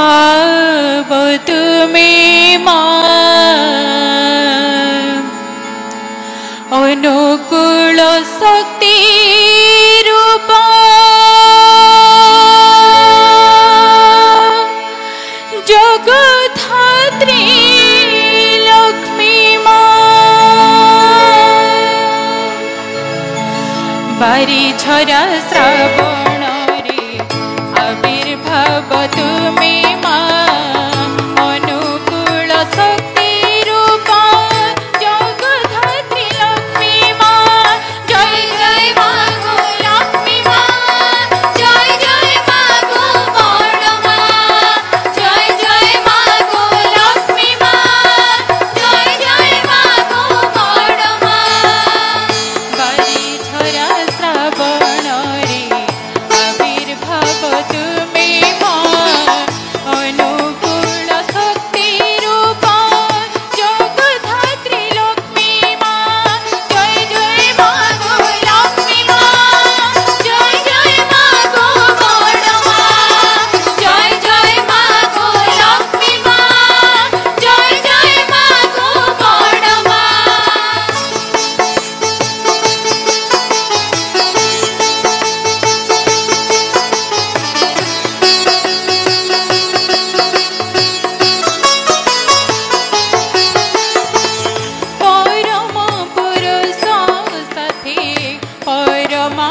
भाव तुम्हें अनुकूल शक्ति रूपा जगधात्री लक्ष्मी बारी झरा श्रावण रे आविर्भाव तुम्हें अनुकूल शक्ति रूपा जगधात्री लक्ष्मी जय जय माँ गो लक्ष्मी जय जय माँ गो बड़ जय जय माँ गो लक्ष्मी जय जय माँ गो बड़ बारी झरा श्रावण रे आविर्भाव तुम्हें अनुकूल शक्ति रूपा जगधात्री लक्ष्मी जय जय माँ गो लक्ष्मी जय जय माँ गो बड़ जय जय माँ गो लक्ष्मी जय जय माँ गो बड़ परम पुरुष साथी परमा